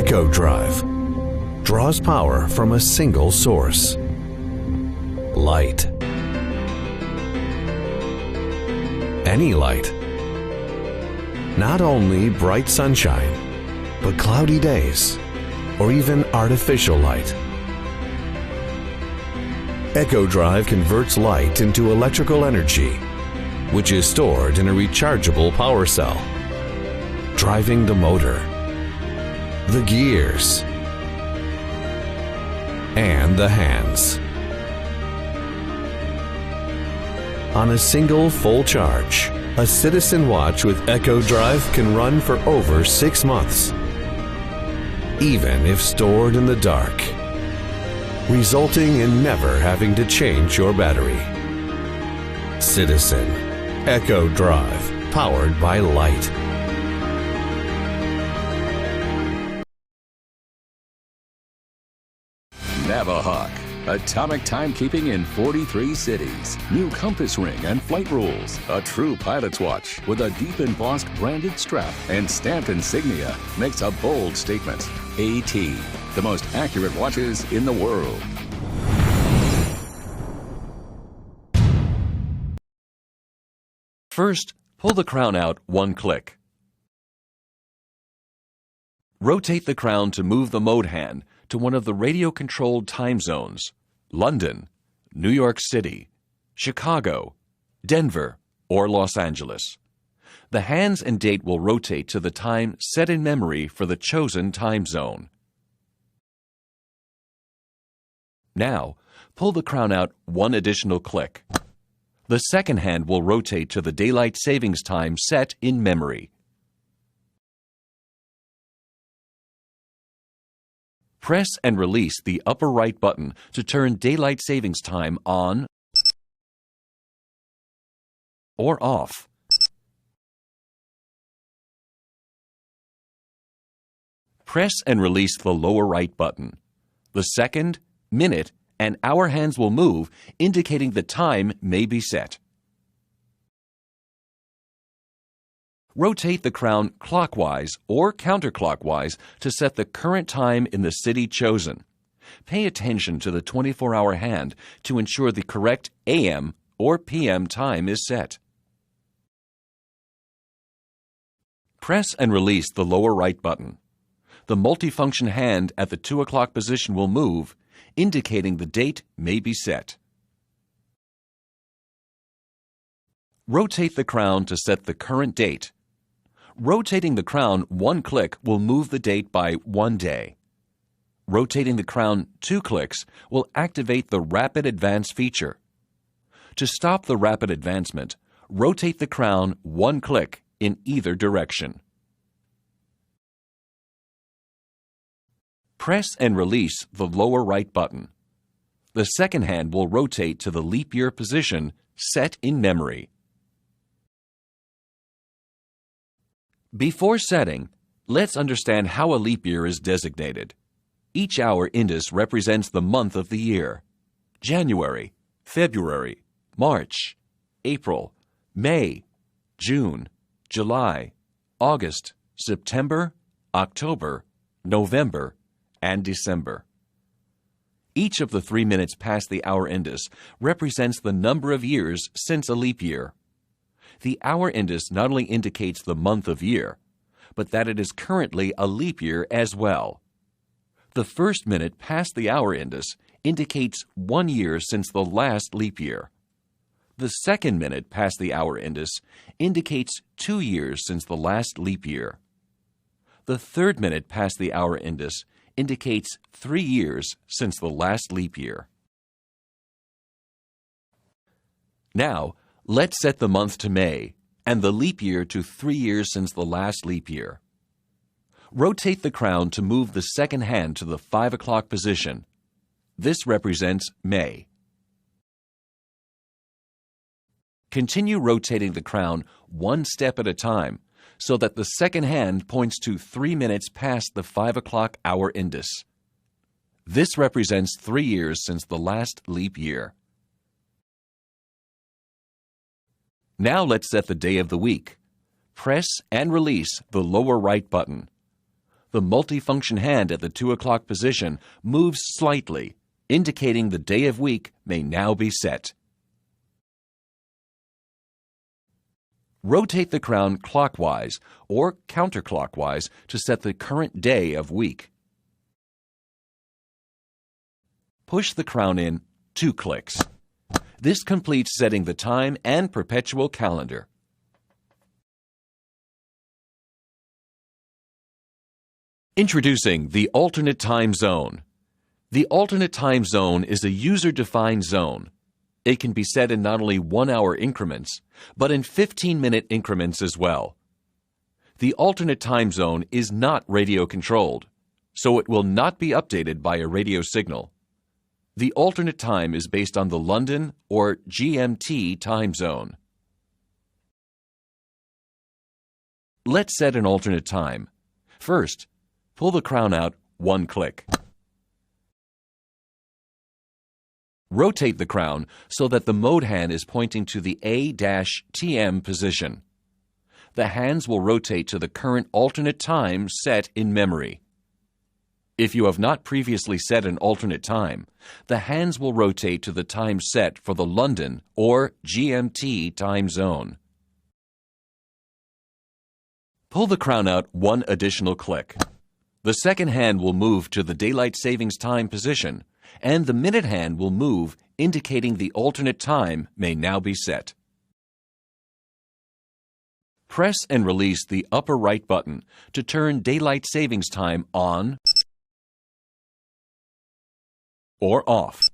Echo Drive draws power from a single source: light. Any light. Not only bright sunshine, but cloudy days, or even artificial light. Echo Drive converts light into electrical energy, which is stored in a rechargeable power cell, driving the motor, the gears, and the hands. On a single full charge, a Citizen watch with Echo Drive can run for over 6 months, even if stored in the dark, resulting in never having to change your battery. Citizen Echo Drive, powered by light. Navahawk, atomic timekeeping in 43 cities. New compass ring and flight rules. A true pilot's watch with a deep embossed branded strap and stamped insignia makes a bold statement. AT, the most accurate watches in the world. First, pull the crown out 1 click. Rotate the crown to move the mode hand to one of the radio-controlled time zones: London, New York City, Chicago, Denver, or Los Angeles. The hands and date will rotate to the time set in memory for the chosen time zone. Now, pull the crown out 1 additional click. The second hand will rotate to the daylight savings time set in memory. Press and release the upper right button to turn daylight savings time on or off. Press and release the lower right button. The second, minute, and hour hands will move, indicating the time may be set. Rotate the crown clockwise or counterclockwise to set the current time in the city chosen. Pay attention to the 24-hour hand to ensure the correct AM or PM time is set. Press and release the lower right button. The multifunction hand at the 2 o'clock position will move, indicating the date may be set. Rotate the crown to set the current date. Rotating the crown 1 click will move the date by 1 day. Rotating the crown 2 clicks will activate the Rapid Advance feature. To stop the rapid advancement, rotate the crown 1 click in either direction. Press and release the lower right button. The second hand will rotate to the leap year position set in memory. Before setting, let's understand how a leap year is designated. Each hour indice represents the month of the year: January, February, March, April, May, June, July, August, September, October, November, and December. Each of the 3 minutes past the hour indice represents the number of years since a leap year. The hour indice not only indicates the month of year, but that it is currently a leap year as well. The first minute past the hour indice indicates 1 year since the last leap year. The second minute past the hour indice indicates 2 years since the last leap year. The third minute past the hour indice indicates 3 years since the last leap year. Now, let's set the month to May and the leap year to 3 years since the last leap year. Rotate the crown to move the second hand to the 5 o'clock position. This represents May. Continue rotating the crown 1 step at a time so that the second hand points to 3 minutes past the 5 o'clock hour indice. This represents 3 years since the last leap year. Now let's set the day of the week. Press and release the lower right button. The multifunction hand at the 2 o'clock position moves slightly, indicating the day of week may now be set. Rotate the crown clockwise or counterclockwise to set the current day of week. Push the crown in 2 clicks. This completes setting the time and perpetual calendar. Introducing the alternate time zone. The alternate time zone is a user-defined zone. It can be set in not only 1-hour increments, but in 15-minute increments as well. The alternate time zone is not radio-controlled, so it will not be updated by a radio signal. The alternate time is based on the London or GMT time zone. Let's set an alternate time. First, pull the crown out 1 click. Rotate the crown so that the mode hand is pointing to the A-TM position. The hands will rotate to the current alternate time set in memory. If you have not previously set an alternate time, the hands will rotate to the time set for the London or GMT time zone. Pull the crown out 1 additional click. The second hand will move to the daylight savings time position, and the minute hand will move, indicating the alternate time may now be set. Press and release the upper right button to turn daylight savings time on or off.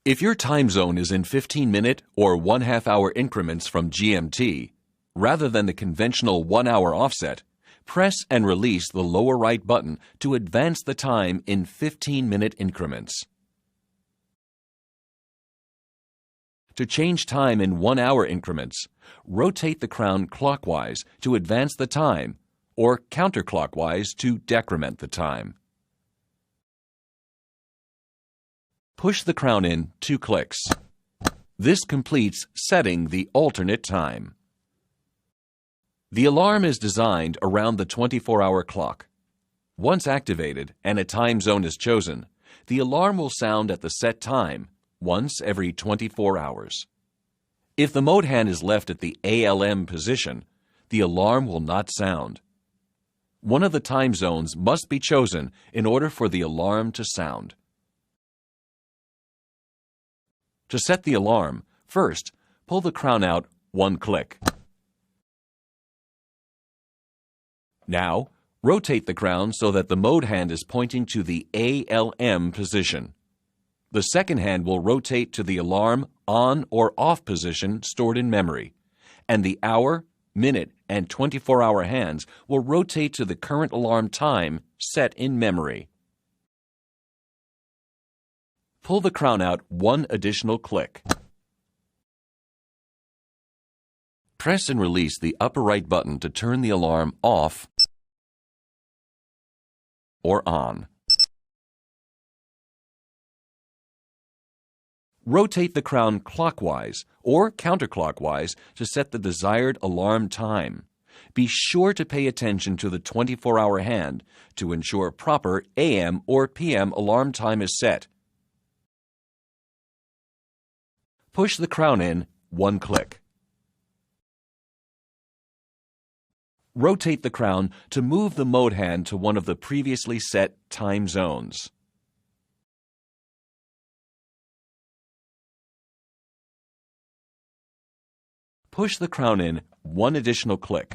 If your time zone is in 15-minute or 1/2-hour increments from GMT, rather than the conventional 1-hour offset, press and release the lower right button to advance the time in 15-minute increments. To change time in 1-hour increments, rotate the crown clockwise to advance the time or counterclockwise to decrement the time. Push the crown in 2 clicks. This completes setting the alternate time. The alarm is designed around the 24-hour clock. Once activated and a time zone is chosen, the alarm will sound at the set time once every 24 hours. If the mode hand is left at the ALM position, the alarm will not sound. One of the time zones must be chosen in order for the alarm to sound. To set the alarm, first, pull the crown out 1 click. Now, rotate the crown so that the mode hand is pointing to the ALM position. The second hand will rotate to the alarm on or off position stored in memory, and the hour, minute, and 24-hour hands will rotate to the current alarm time set in memory. Pull the crown out 1 additional click. Press and release the upper right button to turn the alarm off or on. Rotate the crown clockwise or counterclockwise to set the desired alarm time. Be sure to pay attention to the 24-hour hand to ensure proper AM or PM alarm time is set. Push the crown in 1 click. Rotate the crown to move the mode hand to one of the previously set time zones. Push the crown in 1 additional click.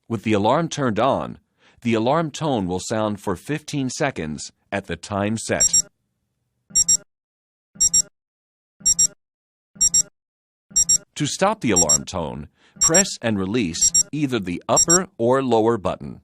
With the alarm turned on, the alarm tone will sound for 15 seconds at the time set. To stop the alarm tone, press and release either the upper or lower button.